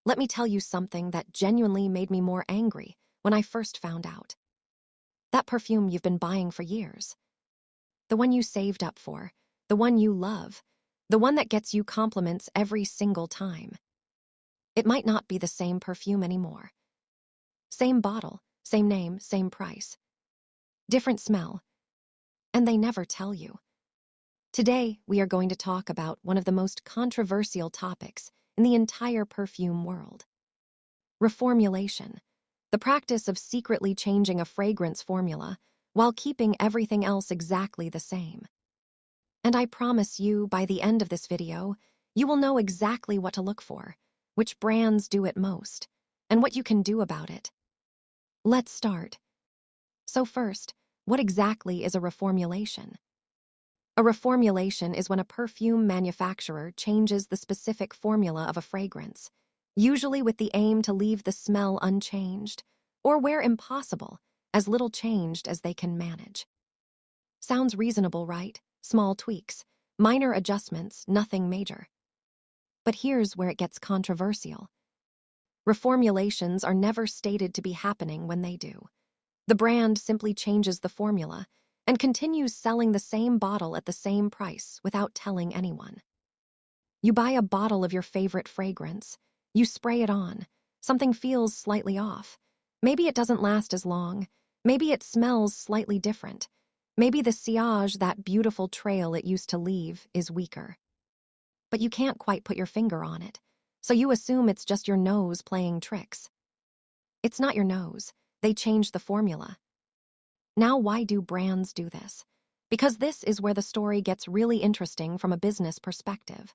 Let me tell you something that genuinely made me more angry when I first found out. That perfume you've been buying for years. The one you saved up for. The one you love. The one that gets you compliments every single time. It might not be the same perfume anymore. Same bottle, same name, same price. Different smell. And they never tell you. Today, we are going to talk about one of the most controversial topics in the entire perfume world. Reformulation, the practice of secretly changing a fragrance formula while keeping everything else exactly the same. And I promise you, by the end of this video, you will know exactly what to look for, which brands do it most, and what you can do about it. Let's start. So first, what exactly is a reformulation? A reformulation is when a perfume manufacturer changes the specific formula of a fragrance, usually with the aim to leave the smell unchanged, or where impossible, as little changed as they can manage. Sounds reasonable, right? Small tweaks, minor adjustments, nothing major. But here's where it gets controversial. Reformulations are never stated to be happening when they do. The brand simply changes the formula and continues selling the same bottle at the same price without telling anyone. You buy a bottle of your favorite fragrance, you spray it on, something feels slightly off. Maybe it doesn't last as long, maybe it smells slightly different, maybe the sillage, that beautiful trail it used to leave, is weaker. But you can't quite put your finger on it, so you assume it's just your nose playing tricks. It's not your nose, they changed the formula. Now, why do brands do this? Because this is where the story gets really interesting from a business perspective.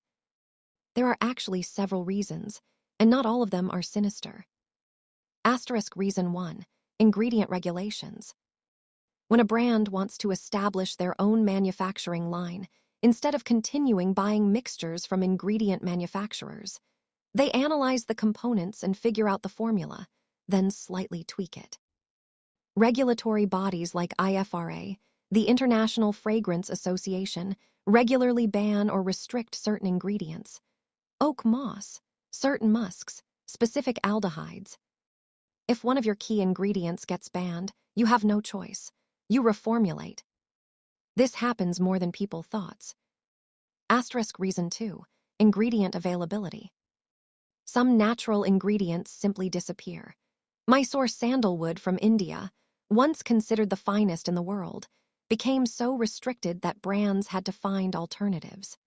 There are actually several reasons, and not all of them are sinister. Asterisk reason 1, ingredient regulations. When a brand wants to establish their own manufacturing line, instead of continuing buying mixtures from ingredient manufacturers, they analyze the components and figure out the formula, then slightly tweak it. Regulatory bodies like IFRA, the International Fragrance Association, regularly ban or restrict certain ingredients. Oak moss, certain musks, specific aldehydes. If one of your key ingredients gets banned, you have no choice. You reformulate. This happens more than people thought. Asterisk reason 2, ingredient availability. Some natural ingredients simply disappear. Mysore sandalwood from India, once considered the finest in the world, became so restricted that brands had to find alternatives.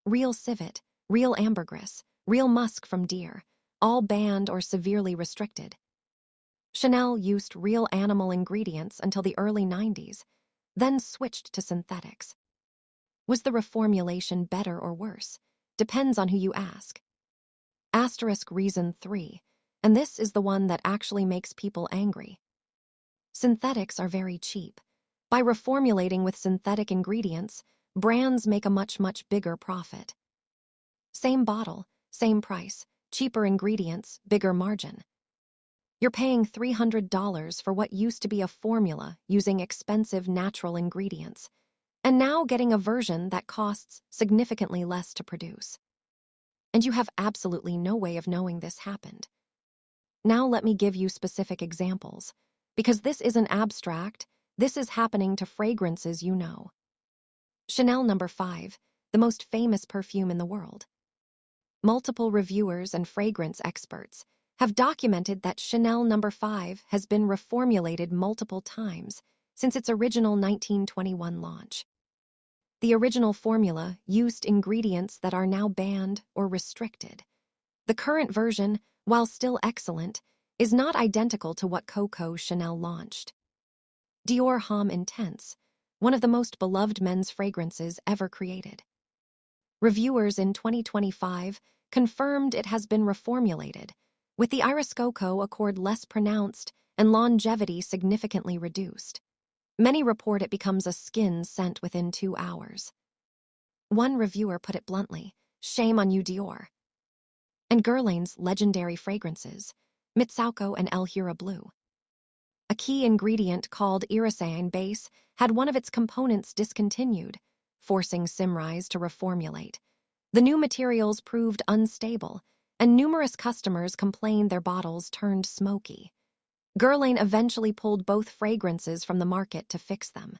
Real civet, real ambergris, real musk from deer, all banned or severely restricted. Chanel used real animal ingredients until the early 90s, then switched to synthetics. Was the reformulation better or worse? Depends on who you ask. Asterisk reason 3, and this is the one that actually makes people angry. Synthetics are very cheap. By reformulating with synthetic ingredients, brands make a much bigger profit. Same bottle, same price, cheaper ingredients, bigger margin. You're paying $300 for what used to be a formula using expensive natural ingredients, and now getting a version that costs significantly less to produce. And you have absolutely no way of knowing this happened. Now let me give you specific examples, because this isn't abstract, this is happening to fragrances you know. Chanel No. 5, the most famous perfume in the world. Multiple reviewers and fragrance experts have documented that Chanel No. 5 has been reformulated multiple times since its original 1921 launch. The original formula used ingredients that are now banned or restricted. The current version, while still excellent, is not identical to what Coco Chanel launched. Dior Homme Intense, one of the most beloved men's fragrances ever created. Reviewers in 2025 confirmed it has been reformulated, with the Iris Coco accord less pronounced and longevity significantly reduced. Many report it becomes a skin scent within 2 hours. One reviewer put it bluntly, "Shame on you, Dior." And Guerlain's legendary fragrances, Mitsouko and El Hura Blue. A key ingredient called irisane base had one of its components discontinued, forcing Symrise to reformulate. The new materials proved unstable, and numerous customers complained their bottles turned smoky. Guerlain eventually pulled both fragrances from the market to fix them.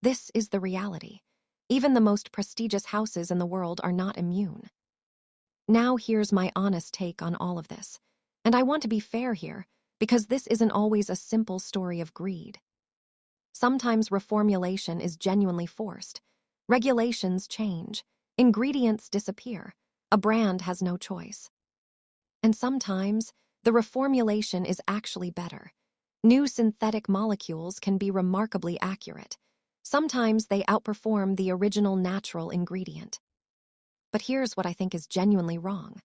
This is the reality. Even the most prestigious houses in the world are not immune. Now here's my honest take on all of this. And I want to be fair here, because this isn't always a simple story of greed. Sometimes reformulation is genuinely forced. Regulations change. Ingredients disappear. A brand has no choice. And sometimes, the reformulation is actually better. New synthetic molecules can be remarkably accurate. Sometimes they outperform the original natural ingredient. But here's what I think is genuinely wrong.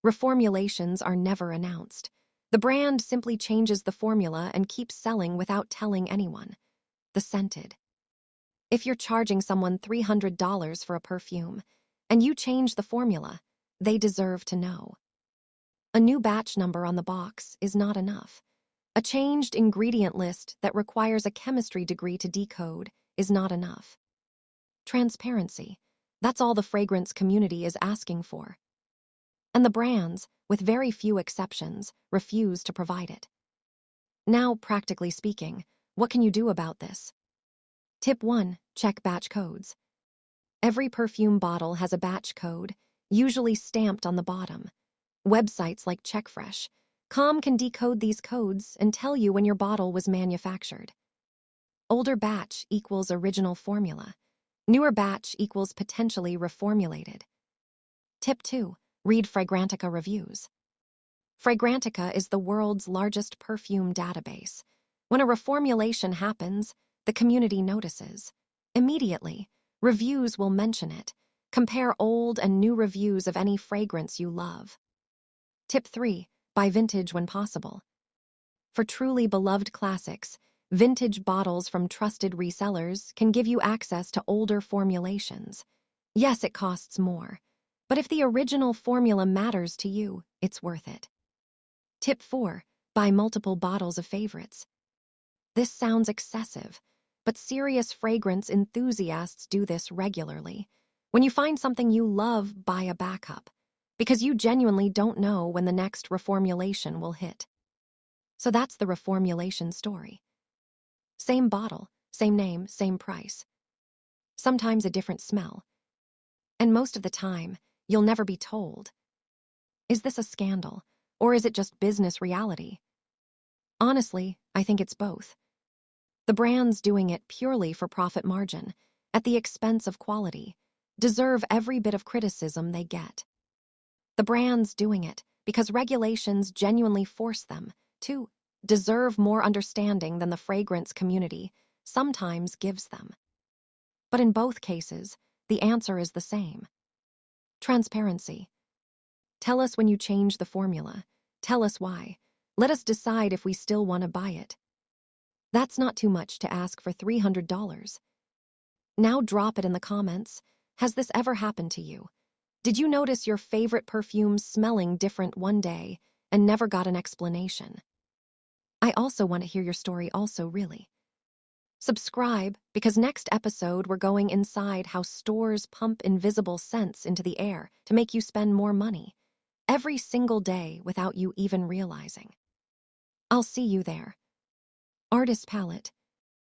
Reformulations are never announced. The brand simply changes the formula and keeps selling without telling anyone. The scented. If you're charging someone $300 for a perfume, and you change the formula, they deserve to know. A new batch number on the box is not enough. A changed ingredient list that requires a chemistry degree to decode is not enough. Transparency. That's all the fragrance community is asking for. And the brands, with very few exceptions, refuse to provide it. Now, practically speaking, what can you do about this? Tip 1. Check batch codes. Every perfume bottle has a batch code, usually stamped on the bottom. Websites like CheckFresh.com can decode these codes and tell you when your bottle was manufactured. Older batch equals original formula. Newer batch equals potentially reformulated. Tip 2. Read Fragrantica reviews. Fragrantica is the world's largest perfume database. When a reformulation happens, the community notices. Immediately, reviews will mention it. Compare old and new reviews of any fragrance you love. Tip 3. Buy vintage when possible. For truly beloved classics, vintage bottles from trusted resellers can give you access to older formulations. Yes, it costs more, but if the original formula matters to you, it's worth it. Tip 4. Buy multiple bottles of favorites. This sounds excessive, but serious fragrance enthusiasts do this regularly. When you find something you love, buy a backup, because you genuinely don't know when the next reformulation will hit. So that's the reformulation story. Same bottle, same name, same price. Sometimes a different smell. And most of the time, you'll never be told. Is this a scandal, or is it just business reality? Honestly, I think it's both. The brands doing it purely for profit margin, at the expense of quality, deserve every bit of criticism they get. The brands doing it because regulations genuinely force them to deserve more understanding than the fragrance community sometimes gives them. But in both cases, the answer is the same. Transparency. Tell us when you change the formula. Tell us why. Let us decide if we still want to buy it. That's not too much to ask for $300. Now drop it in the comments. Has this ever happened to you? Did you notice your favorite perfume smelling different one day and never got an explanation? I also want to hear your story also, really. Subscribe, because next episode we're going inside how stores pump invisible scents into the air to make you spend more money, every single day without you even realizing. I'll see you there. Artist Palette.